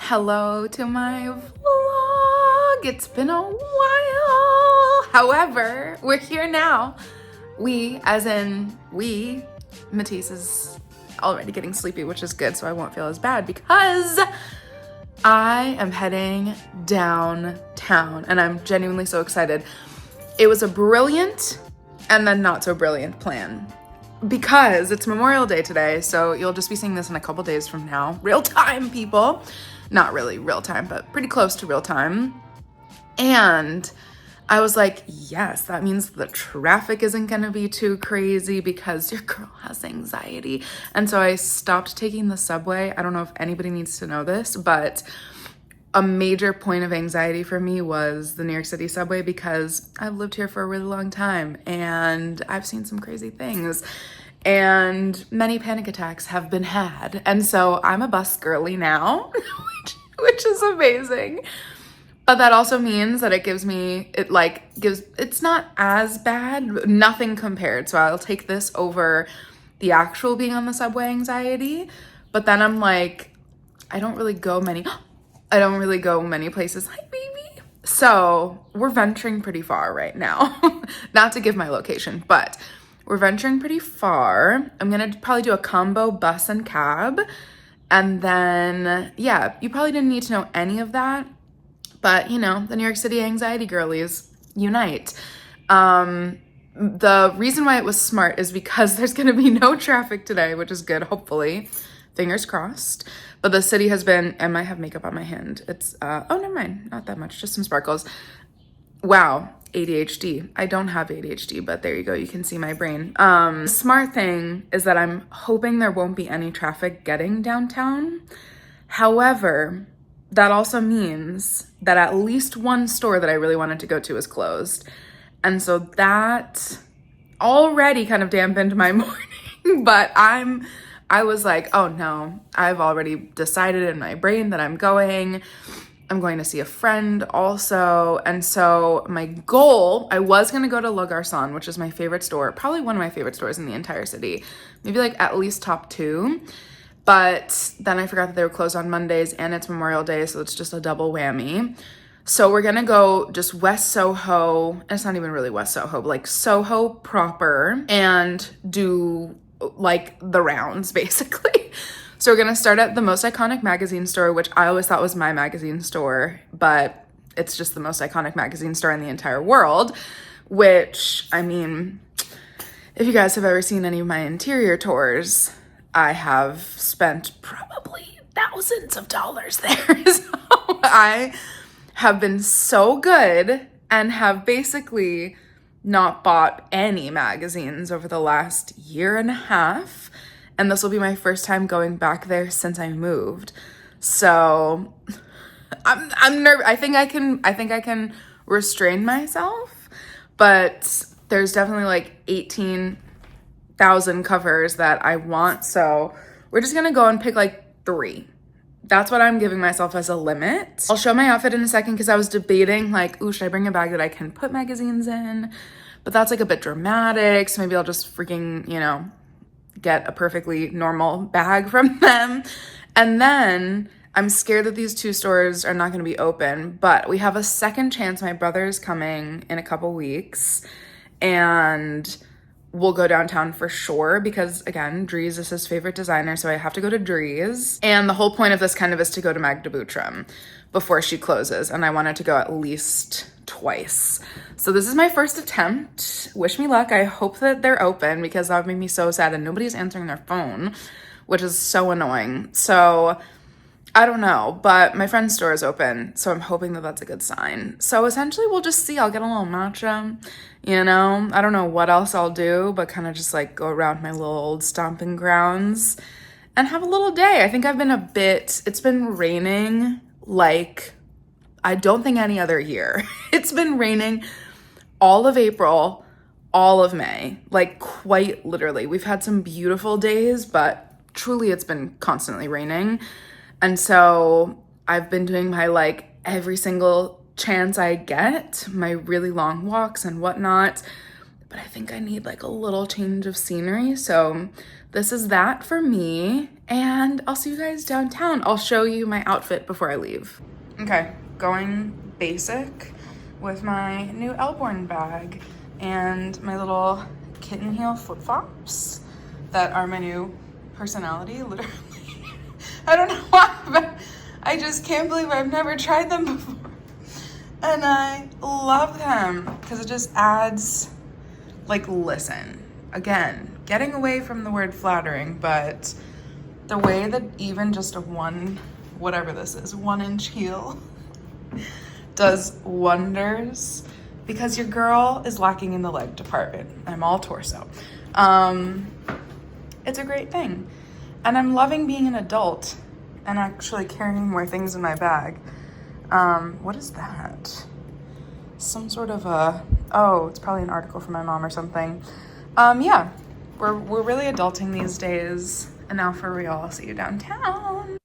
Hello to my vlog. It's been a while. However, we're here now. We, as in we, Matisse is already getting sleepy, which is good, so I won't feel as bad because I am heading downtown and I'm genuinely so excited. It was a brilliant and then not so brilliant plan because it's Memorial Day today, so you'll just be seeing this in a couple days from now. Real time, people. Not really real time, but pretty close to real time. And I was like, yes, that means the traffic isn't gonna be too crazy because your girl has anxiety. And so I stopped taking the subway. I don't know if anybody needs to know this, but a major point of anxiety for me was the New York City subway because I've lived here for a really long time and I've seen some crazy things and many panic attacks have been had. And so I'm a bus girly now, which is amazing. But that also means that it's not as bad, nothing compared. So I'll take this over the actual being on the subway anxiety. But then I'm like, I don't really go many places. Hi, baby. So we're venturing pretty far right now. Not to give my location, but we're venturing pretty far. I'm gonna probably do a combo bus and cab. And then, yeah, you probably didn't need to know any of that. But, you know, the New York City anxiety girlies unite. The reason why it was smart is because there's going to be no traffic today, which is good, hopefully. Fingers crossed. But the city has been, I might have makeup on my hand. It's, oh, never mind. Not that much, just some sparkles. Wow, ADHD. I don't have ADHD, but there you go. You can see my brain. Smart thing is that I'm hoping there won't be any traffic getting downtown. However, that also means that at least one store that I really wanted to go to is closed. And so that already kind of dampened my morning, but I was like, oh no, I've already decided in my brain that I'm going to see a friend also. And so my goal, I was going to go to Le Garçon, which is my favorite store, probably one of my favorite stores in the entire city, maybe like at least top 2. But then I forgot that they were closed on Mondays and it's Memorial Day, so it's just a double whammy. So we're gonna go just West Soho, and it's not even really West Soho, but like Soho proper, and do like the rounds basically. So we're gonna start at the most iconic magazine store, which I always thought was my magazine store, but it's just the most iconic magazine store in the entire world, which, I mean, if you guys have ever seen any of my interior tours, I have spent probably thousands of dollars there. So I have been so good and have basically not bought any magazines over the last year and a half. And this will be my first time going back there since I moved. So I'm nervous. I think I can restrain myself, but there's definitely like 18,000 covers that I want. So we're just gonna go and pick like 3. That's what I'm giving myself as a limit. I'll show my outfit in a second because I was debating like, ooh, should I bring a bag that I can put magazines in? But that's like a bit dramatic. So maybe I'll just freaking, get a perfectly normal bag from them. And then I'm scared that these 2 stores are not going to be open, but we have a second chance. My brother is coming in a couple weeks and we'll go downtown for sure because, again, Dries is his favorite designer, so I have to go to Dries. And the whole point of this kind of is to go to Magda Butrym before she closes, and I wanted to go at least twice. So this is my first attempt. Wish me luck. I hope that they're open because that would make me so sad, and nobody's answering their phone, which is so annoying. So I don't know, but my friend's store is open, so I'm hoping that that's a good sign. So essentially we'll just see. I'll get a little matcha, I don't know what else I'll do, but kind of just like go around my little old stomping grounds and have a little day. I think it's been raining like I don't think any other year. It's been raining all of April, all of May, like quite literally. We've had some beautiful days, but truly it's been constantly raining. And so I've been doing my like every single chance I get, my really long walks and whatnot. But I think I need like a little change of scenery. So this is that for me, and I'll see you guys downtown. I'll show you my outfit before I leave. Okay, going basic with my new Elborn bag and my little kitten heel flip-flops that are my new personality, literally. I don't know why, but I just can't believe I've never tried them before. And I love them because it just adds, like, listen, again, getting away from the word flattering, but the way that even just a whatever this is, 1-inch heel does wonders, because your girl is lacking in the leg department. I'm all torso. It's a great thing. And I'm loving being an adult and actually carrying more things in my bag. What is that? Some sort of oh, it's probably an article from my mom or something. Yeah, we're really adulting these days. And now for real, I'll see you downtown.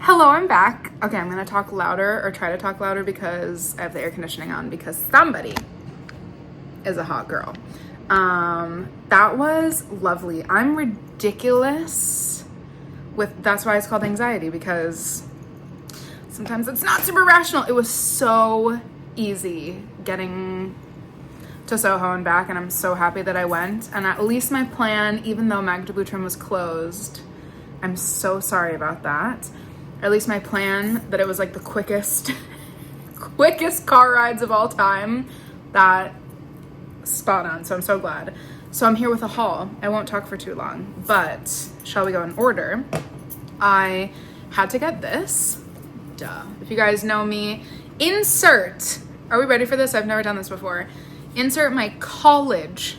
Hello, I'm back. Okay, I'm gonna talk louder, or try to talk louder, because I have the air conditioning on, because somebody is a hot girl. That was lovely. I'm ridiculous with, that's why it's called anxiety, because sometimes it's not super rational. It was so easy getting to Soho and back, and I'm so happy that I went. And at least my plan, even though Magda Butrym was closed, I'm so sorry about that. Or at least my plan that it was like the quickest car rides of all time, that spot on. So I'm so glad. So I'm here with a haul. I won't talk for too long, but shall we go in order? I had to get this. Duh. If you guys know me, insert, are we ready for this? I've never done this before. Insert my college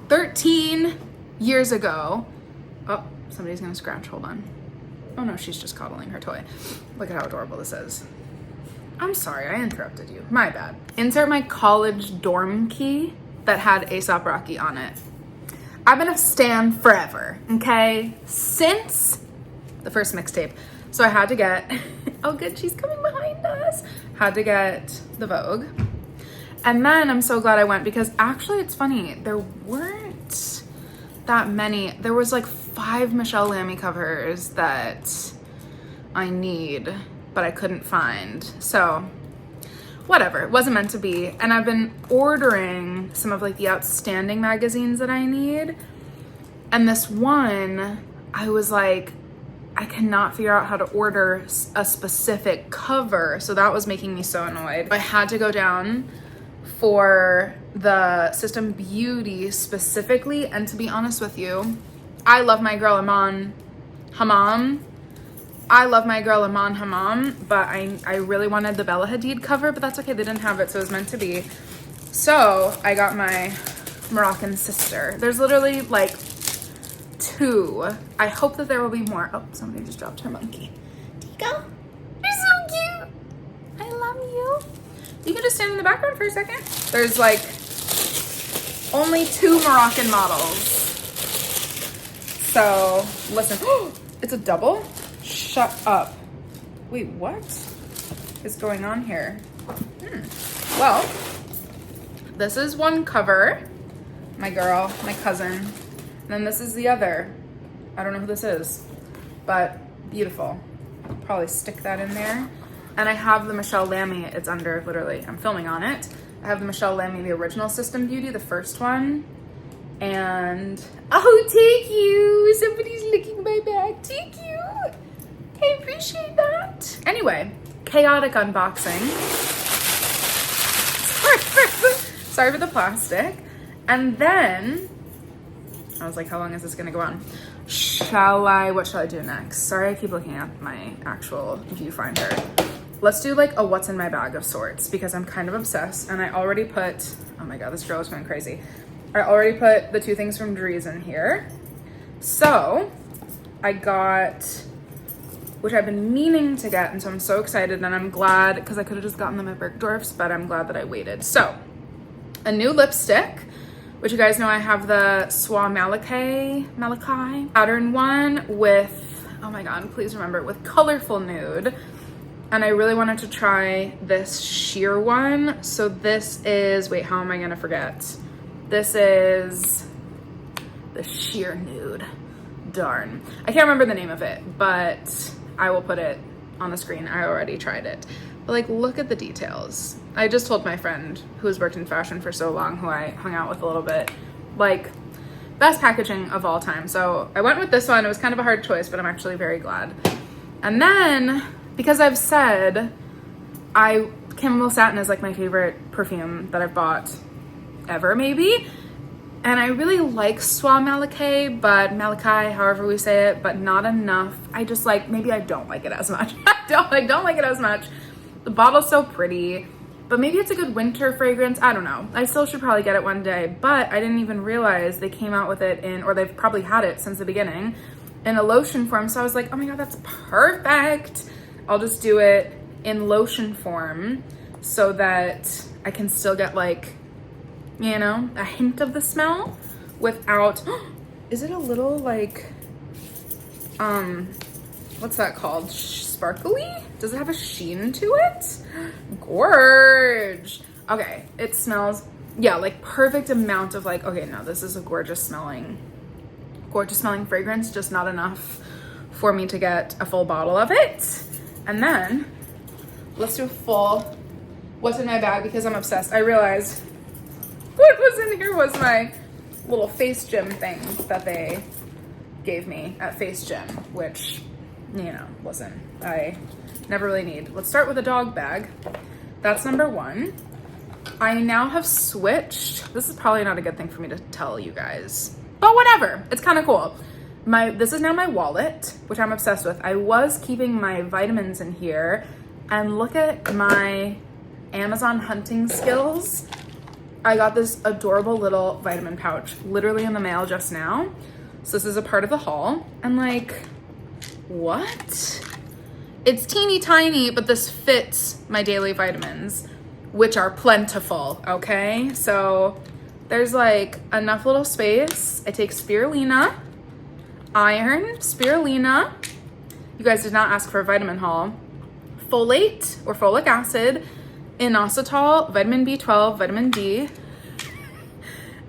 13 years ago. Oh, somebody's gonna scratch, hold on. Oh no, she's just coddling her toy. Look at how adorable this is. I'm sorry, I interrupted you, my bad. Insert my college dorm key that had A$AP Rocky on it. I've been a stan forever, okay? Since the first mixtape. So I had to get, oh good, she's coming behind us. Had to get the Vogue. And then I'm so glad I went, because actually it's funny, there weren't that many. There was like 5 Michelle Lamy covers that I need, but I couldn't find. So whatever, it wasn't meant to be. And I've been ordering some of like the outstanding magazines that I need. And this one, I was like, I cannot figure out how to order a specific cover. So that was making me so annoyed. I had to go down for the System Beauty specifically. And to be honest with you, I love my girl Iman Hammam. I love my girl Iman Hammam, but I really wanted the Bella Hadid cover, but that's okay, they didn't have it, so it was meant to be. So I got my Moroccan sister. There's literally like 2. I hope that there will be more. Oh, somebody just dropped her monkey. Tico, you're so cute. I love you. You can just stand in the background for a second. There's like only 2 Moroccan models. So listen, it's a double? Shut up. Wait, what is going on here? Well, this is one cover, my girl, my cousin. And then this is the other. I don't know who this is, but beautiful. Probably stick that in there. And I have the Michelle Lamy, it's under, literally, I'm filming on it. I have the Michelle Lamy, the original System Beauty, the first one. And, oh, thank you. Somebody's licking my back. Thank you. I appreciate that. Anyway, chaotic unboxing. Sorry for the plastic. And then, I was like, how long is this gonna go on? What shall I do next? Sorry, I keep looking at my actual viewfinder. Let's do like a what's in my bag of sorts, because I'm kind of obsessed, and I already put, oh my God, this girl is going crazy. I already put the 2 things from Dries in here. So I got, which I've been meaning to get, and so I'm so excited, and I'm glad, because I could have just gotten them at Bergdorf's, but I'm glad that I waited. So a new lipstick, which you guys know I have the Soie Malachi pattern one with, oh my God, please remember, with colorful nude. And I really wanted to try this sheer one. So this is, wait, how am I gonna forget? This is the sheer nude. Darn. I can't remember the name of it, but I will put it on the screen. I already tried it. But like, look at the details. I just told my friend who has worked in fashion for so long, who I hung out with a little bit, like, best packaging of all time. So I went with this one. It was kind of a hard choice, but I'm actually very glad. And then, because I've said, Chamomile Satin is like my favorite perfume that I've bought ever, maybe. And I really like Soie Malachi, however we say it, but not enough. I just like, maybe I don't like it as much. I don't like it as much. The bottle's so pretty, but maybe it's a good winter fragrance. I don't know. I still should probably get it one day, but I didn't even realize they came out with it in, or they've probably had it since the beginning, in a lotion form. So I was like, oh my God, that's perfect. I'll just do it in lotion form so that I can still get like, you know, a hint of the smell without, is it a little like, what's that called? Sparkly? Does it have a sheen to it? Gorge. Okay, it smells yeah, like perfect amount of like, okay, no, this is a gorgeous smelling fragrance, just not enough for me to get a full bottle of it. And then let's do a full what's in my bag, because I'm obsessed. I realized what was in here was my little face gym thing that they gave me at Face Gym, which, you know, listen, I never really need. Let's start with a dog bag. That's number one. I now have switched. This is probably not a good thing for me to tell you guys, but whatever. It's kind of cool. This is now my wallet, which I'm obsessed with. I was keeping my vitamins in here, and look at my Amazon hunting skills. I got this adorable little vitamin pouch literally in the mail just now. So this is a part of the haul. And like, what? It's teeny tiny, but this fits my daily vitamins, which are plentiful, okay? So there's like enough little space. I take spirulina, iron, spirulina. You guys did not ask for a vitamin haul. Folate or folic acid, inositol, vitamin B12, vitamin D,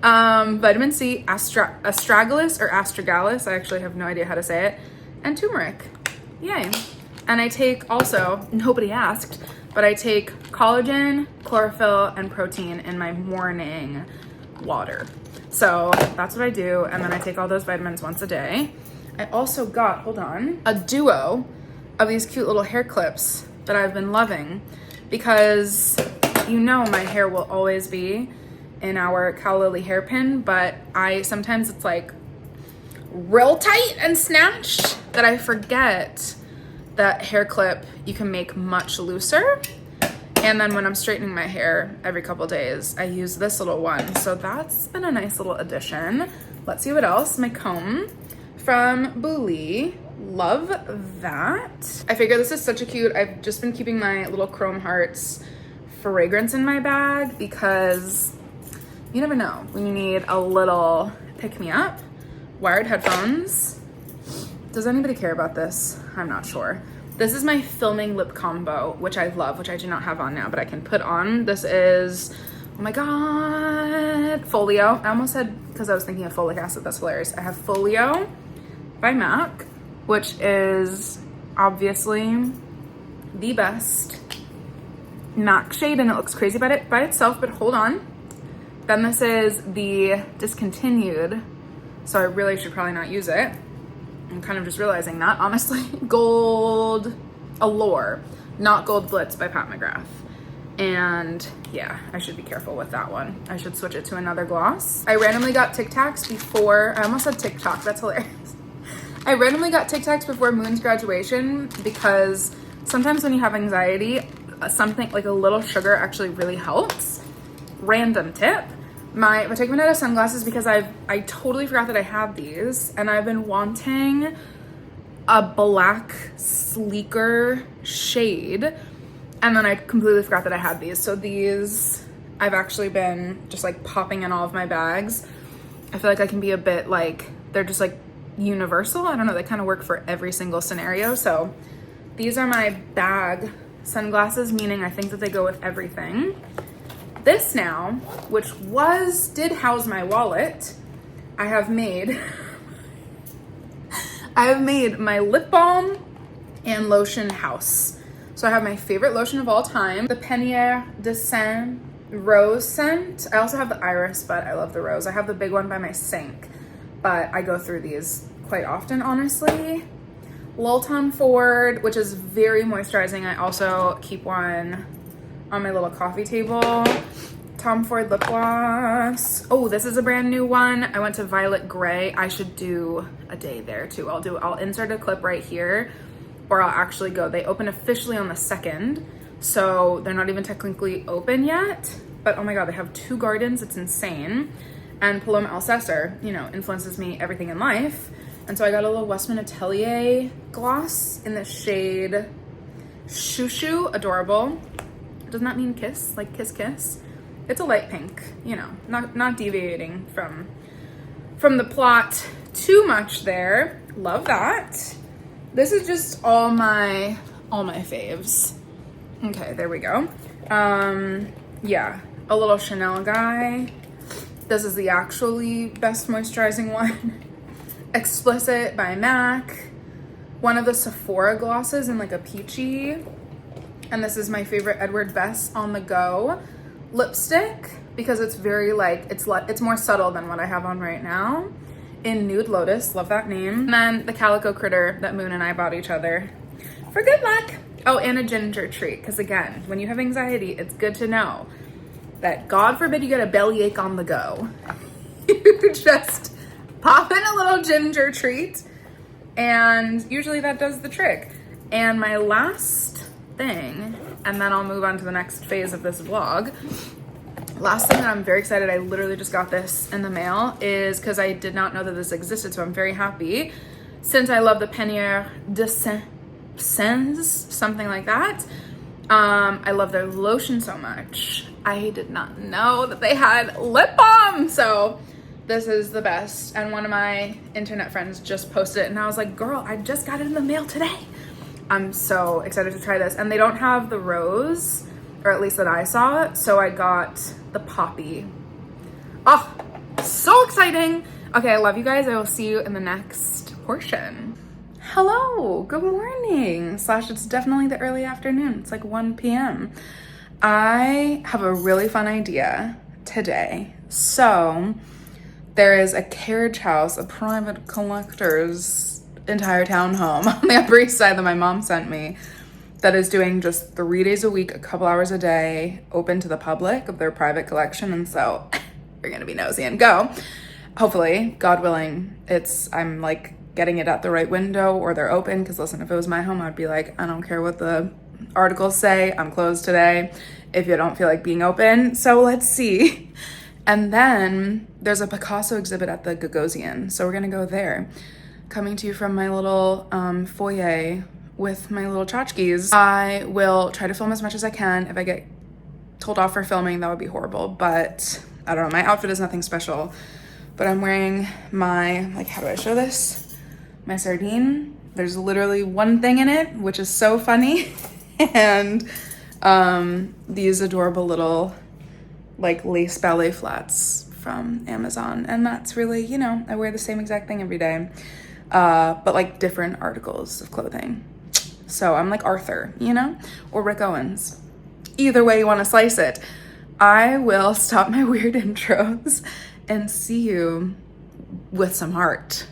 vitamin C, astragalus or astragalus, I actually have no idea how to say it, and turmeric. Yay. And I take also, nobody asked, but I take collagen, chlorophyll, and protein in my morning water. So that's what I do, and then I take all those vitamins once a day. I also got, hold on, a duo of these cute little hair clips that I've been loving, because you know my hair will always be in our Calla hairpin, but sometimes it's like real tight and snatched that I forget that hair clip you can make much looser. And then when I'm straightening my hair every couple days, I use this little one. So that's been a nice little addition. Let's see what else. My comb from Bouli. Love that. I figure this is such a cute, I've just been keeping my little Chrome Hearts fragrance in my bag, because you never know when you need a little pick-me-up. Wired headphones. Does anybody care about this? I'm not sure. This is my filming lip combo, which I love, which I do not have on now, but I can put on. This is, oh my God, Folio. I almost said, because I was thinking of folic acid, that's hilarious. I have Folio by MAC, which is obviously the best MAC shade, and it looks crazy by itself, but hold on. Then this is the discontinued, so I really should probably not use it. I'm kind of just realizing that, honestly. Gold Allure, not Gold Blitz by Pat McGrath. And yeah, I should be careful with that one. I should switch it to another gloss. I randomly got Tic Tacs before, I almost said TikTok, that's hilarious. I randomly got Tic Tacs before Moon's graduation, because sometimes when you have anxiety, something like a little sugar actually really helps. Random tip. My Bottega Veneta sunglasses, because I totally forgot that I had these, and I've been wanting a black sleeker shade, and then I completely forgot that I had these. So these I've actually been just like popping in all of my bags. I feel like I can be a bit like, they're just like universal. I don't know, they kind of work for every single scenario. So these are my bag sunglasses, meaning I think that they go with everything. This now, which did house my wallet, I have made my lip balm and lotion house. So I have my favorite lotion of all time, the Penier de Saint Rose scent. I also have the iris, but I love the rose. I have the big one by my sink, but I go through these quite often, honestly. Lil Tom Ford, which is very moisturizing. I also keep one on my little coffee table. Tom Ford lip gloss. Oh, this is a brand new one. I went to Violet Gray. I should do a day there too. I'll insert a clip right here, or I'll actually go. They open officially on the 2nd, so they're not even technically open yet. But oh my God, they have 2 gardens. It's insane. And Paloma Alcesser, you know, influences me everything in life. And so I got a little Westman Atelier gloss in the shade Shoo Shoo. Adorable. Doesn't that mean kiss? Like kiss kiss? It's a light pink, you know, not deviating from the plot too much there. Love that. This is just all my faves. Okay, there we go. Yeah, a little Chanel guy. This is the actually best moisturizing one. Explicit by MAC. One of the Sephora glosses in like a peachy. And this is my favorite Edward Bess On The Go lipstick because it's very like, it's more subtle than what I have on right now. In Nude Lotus, love that name. And then the Calico Critter that Moon and I bought each other for good luck. Oh, and a ginger treat, because again, when you have anxiety, it's good to know that God forbid you get a bellyache on the go. You just pop in a little ginger treat, and usually that does the trick. And my last thing, and then I'll move on to the next phase of this vlog. Last thing that I'm very excited, I literally just got this in the mail, is because I did not know that this existed, so I'm very happy. Since I love the Panier de Sens, something like that. I love their lotion so much. I did not know that they had lip balm, so this is the best. And one of my internet friends just posted it, and I was like, girl, I just got it in the mail today. I'm so excited to try this. And they don't have the rose, or at least that I saw, so I got the poppy. Oh, so exciting. Okay, I love you guys. I will see you in the next portion. Hello, good morning. Slash, it's definitely the early afternoon. It's like 1 p.m. I have a really fun idea today. So there is a carriage house, a private collector's entire townhome on the Upper East Side that my mom sent me that is doing just 3 days a week, a couple hours a day, open to the public of their private collection. And so you're gonna be nosy and go. Hopefully, God willing, I'm like getting it at the right window or they're open. Because listen, if it was my home, I'd be like, I don't care what the articles say, I'm closed today if you don't feel like being open. So let's see. And then there's a Picasso exhibit at the Gagosian, so we're gonna go there. Coming to you from my little foyer with my little tchotchkes. I will try to film as much as I can. If I get told off for filming, that would be horrible, but I don't know, my outfit is nothing special, but I'm wearing my, like, how do I show this? My sardine. There's literally one thing in it, which is so funny. And these adorable little like lace ballet flats from Amazon. And that's really, you know, I wear the same exact thing every day, but like different articles of clothing. So I'm like Arthur, you know, or Rick Owens. Either way you want to slice it. I will stop my weird intros and see you with some heart.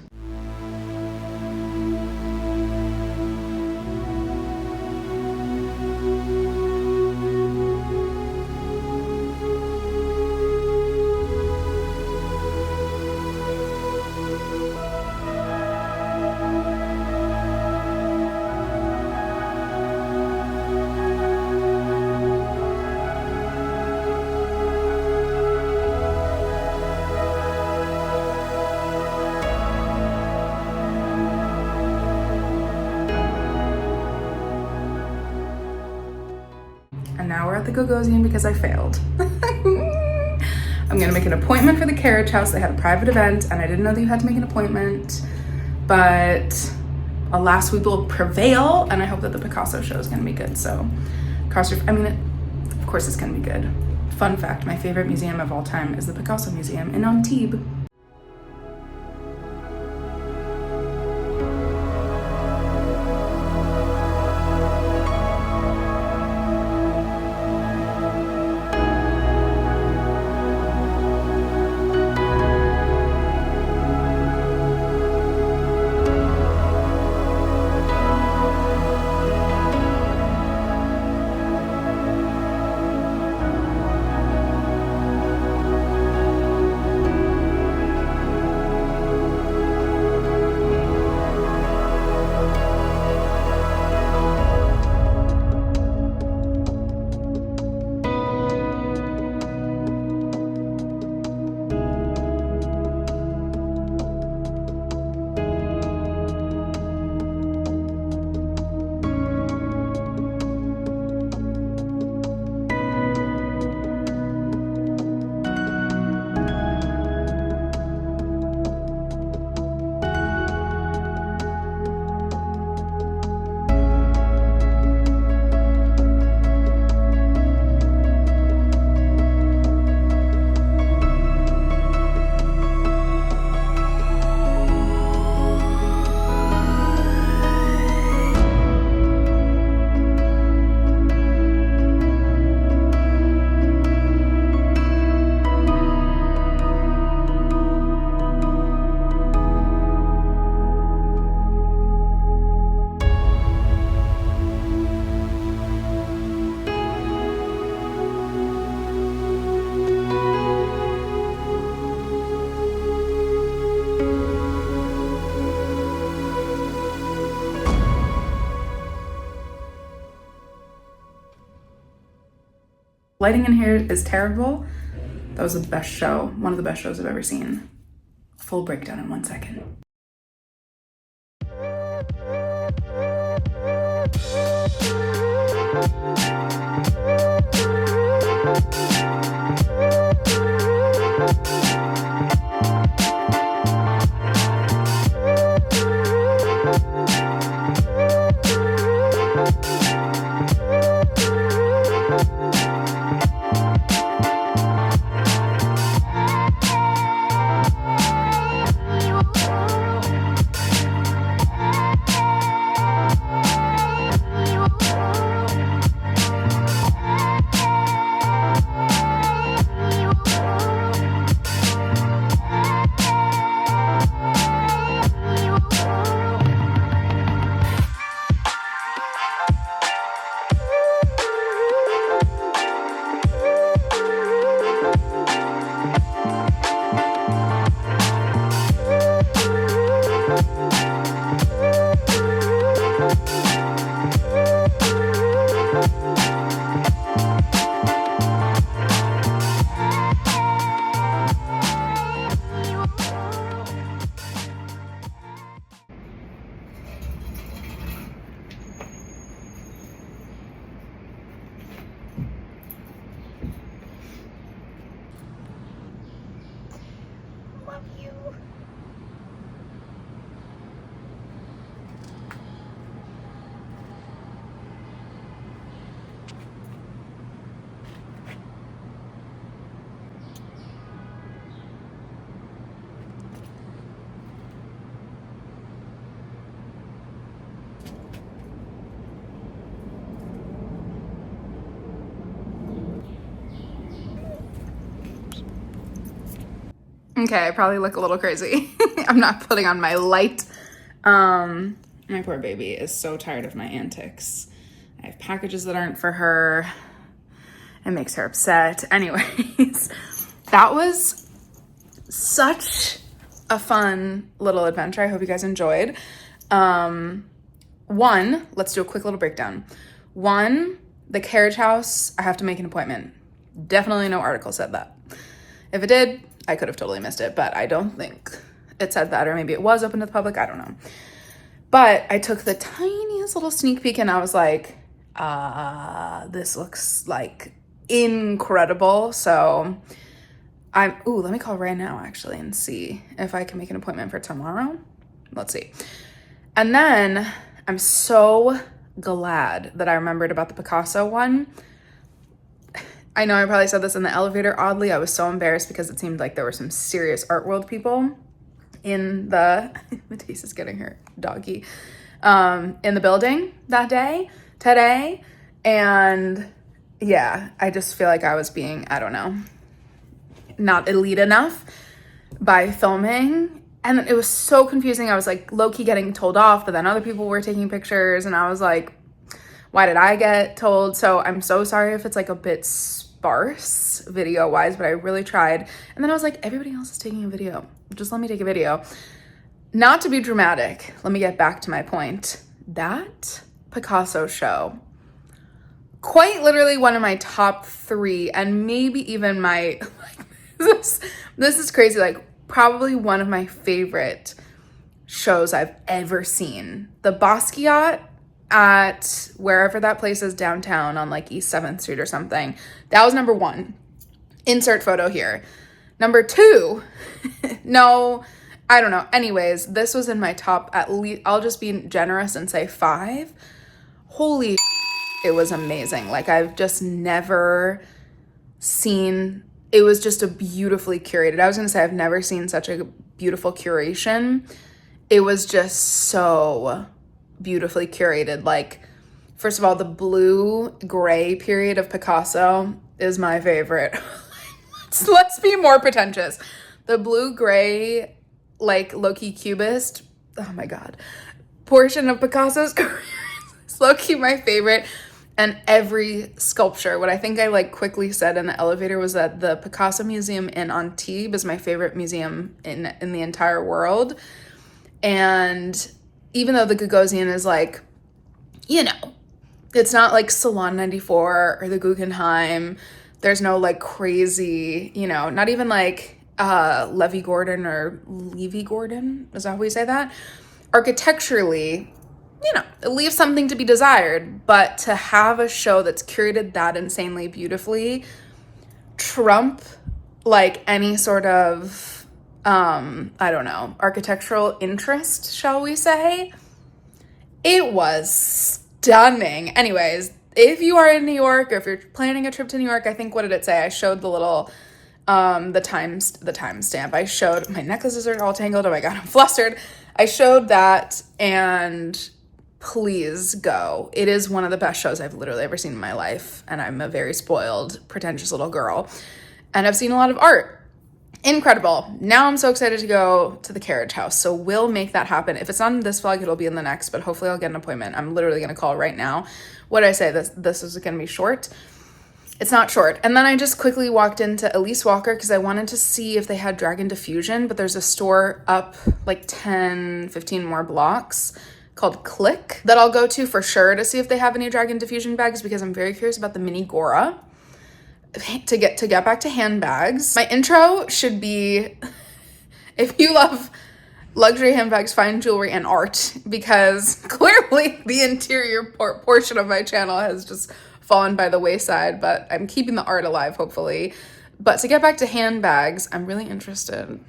And now we're at the Gagosian because I failed. I'm gonna make an appointment for the carriage house. They had a private event and I didn't know that you had to make an appointment, but alas, we will prevail. And I hope that the Picasso show is gonna be good. So of course it's gonna be good. Fun fact, my favorite museum of all time is the Picasso Museum in Antibes. Lighting in here is terrible. That was the best show, one of the best shows I've ever seen. Full breakdown in 1 second. Okay, I probably look a little crazy. I'm not putting on my light. My poor baby is so tired of my antics. I have packages that aren't for her. It makes her upset. Anyways, that was such a fun little adventure. I hope you guys enjoyed. One, let's do a quick little breakdown. One, the carriage house, I have to make an appointment. Definitely no article said that. If it did, I could have totally missed it, but I don't think it said that, or maybe it was open to the public, I don't know. But I took the tiniest little sneak peek and I was like, this looks like incredible. So let me call right now actually and see if I can make an appointment for tomorrow. Let's see. And then I'm so glad that I remembered about the Picasso one. I know I probably said this in the elevator. Oddly, I was so embarrassed because it seemed like there were some serious art world people in the, Matisse is getting her doggy, in the building that day, today. And yeah, I just feel like I was being, I don't know, not elite enough by filming. And it was so confusing. I was like low-key getting told off, but then other people were taking pictures and I was like, why did I get told? So I'm so sorry if it's like a bit sparse video wise, but I really tried. And then I was like, everybody else is taking a video. Just let me take a video. Not to be dramatic, let me get back to my point. That Picasso show, quite literally one of my top 3, and maybe even my, this is crazy, like probably one of my favorite shows I've ever seen. The Basquiat at wherever that place is downtown on like East 7th Street or something. That was number 1. Insert photo here. Number 2, no, I don't know. Anyways, this was in my top, at least, I'll just be generous and say 5. Holy, it was amazing. Like I've just never seen, it was just a beautifully curated, I was gonna say I've never seen such a beautiful curation. It was just so beautifully curated. Like, first of all, the blue gray period of Picasso is my favorite. Let's be more pretentious. The blue gray, like low-key cubist, oh my God, portion of Picasso's career is low-key my favorite. And every sculpture, what I think I like quickly said in the elevator was that the Picasso Museum in Antibes is my favorite museum in the entire world. And even though the Gagosian is like, you know, it's not like Salon 94 or the Guggenheim. There's no like crazy, you know, not even like Levy Gordon or Levy Gordon, is that how we say that? Architecturally, you know, it leaves something to be desired, but to have a show that's curated that insanely beautifully trump like any sort of, I don't know, architectural interest, shall we say. It was stunning. Anyways, if you are in New York or if you're planning a trip to New York, I think, what did it say? I showed the little, the timestamp. I showed, my necklaces are all tangled. Oh my God, I'm flustered. I showed that, and please go. It is one of the best shows I've literally ever seen in my life. And I'm a very spoiled, pretentious little girl. And I've seen a lot of art. Incredible. Now I'm so excited to go to the carriage house. So we'll make that happen. If it's not in this vlog, it'll be in the next, but hopefully I'll get an appointment. I'm literally going to call right now. What did I say? This is going to be short. It's not short. And then I just quickly walked into Elise Walker because I wanted to see if they had Dragon Diffusion, but there's a store up like 10, 15 more blocks called Click that I'll go to for sure to see if they have any Dragon Diffusion bags, because I'm very curious about the mini Gora. To get back to handbags, my intro should be, if you love luxury handbags, fine jewelry, and art, because clearly the interior portion of my channel has just fallen by the wayside, but I'm keeping the art alive, hopefully. But to get back to handbags, I'm really interested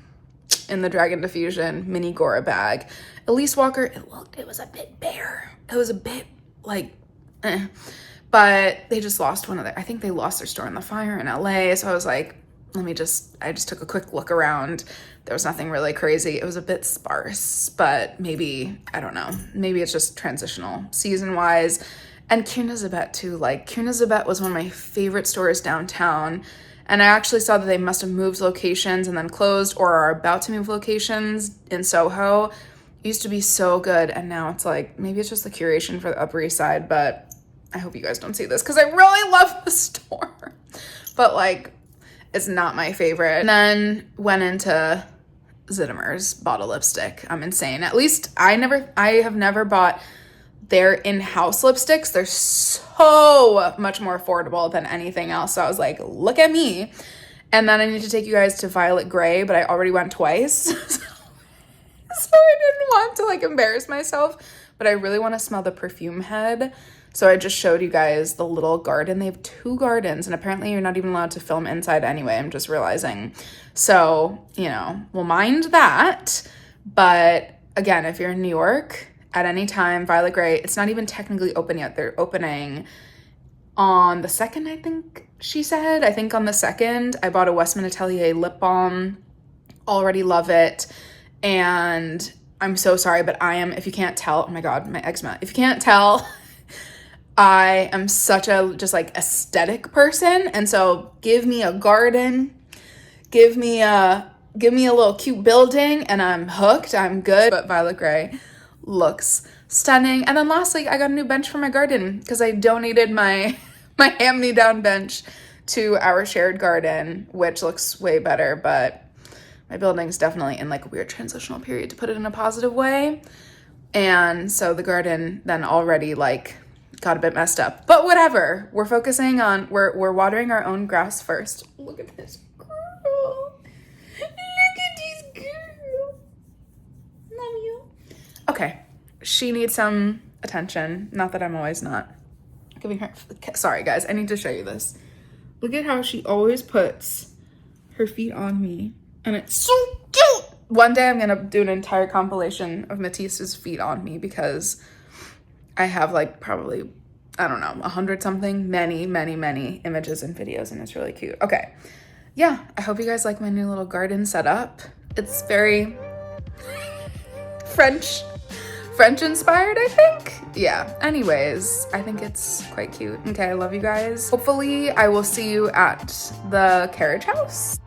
in the Dragon Diffusion mini Gora bag. Elise Walker, it was a bit bare. It was a bit like, But they just lost I think they lost their store in the fire in LA. So I was like, I just took a quick look around. There was nothing really crazy. It was a bit sparse, but maybe, I don't know, maybe it's just transitional season wise. And Kunazabet too. Like, Kunazabet was one of my favorite stores downtown. And I actually saw that they must have moved locations and then closed, or are about to move locations in SoHo. It used to be so good. And now it's like, maybe it's just the curation for the Upper East Side, but I hope you guys don't see this because I really love the store, but like, it's not my favorite. And then went into Zitimer's, bought a lipstick. I'm insane. At least I have never bought their in-house lipsticks. They're so much more affordable than anything else. So I was like, look at me. And then I need to take you guys to Violet Gray, but I already went twice. So I didn't want to like embarrass myself, but I really want to smell the perfume head. So I just showed you guys the little garden. They have 2 gardens, and apparently you're not even allowed to film inside anyway. I'm just realizing. So, you know, we'll mind that. But again, if you're in New York at any time, Violet Gray, it's not even technically open yet. They're opening on the 2nd, I think she said. I think on the 2nd, I bought a Westman Atelier lip balm. Already love it. And I'm so sorry, but I am, if you can't tell, oh my God, my eczema. If you can't tell, I am such a just like aesthetic person, and so give me a garden, give me a little cute building, and I'm hooked. I'm good. But Violet Gray looks stunning. And then lastly, I got a new bench for my garden because I donated my hand-me-down bench to our shared garden, which looks way better. But my building's definitely in like a weird transitional period, to put it in a positive way. And so the garden then already like got a bit messed up, but whatever. We're focusing on, we're watering our own grass first. Look at this girl. Look at this girl. Love you. Okay, she needs some attention. Not that I'm always not giving her. Sorry guys, I need to show you this. Look at how she always puts her feet on me, and it's so cute. One day I'm gonna do an entire compilation of Matisse's feet on me, because I have like probably, I don't know, 100 something, many images and videos, and it's really cute. Okay, yeah, I hope you guys like my new little garden setup. It's very French inspired, I think. Yeah, anyways, I think it's quite cute. Okay, I love you guys. Hopefully I will see you at the carriage house.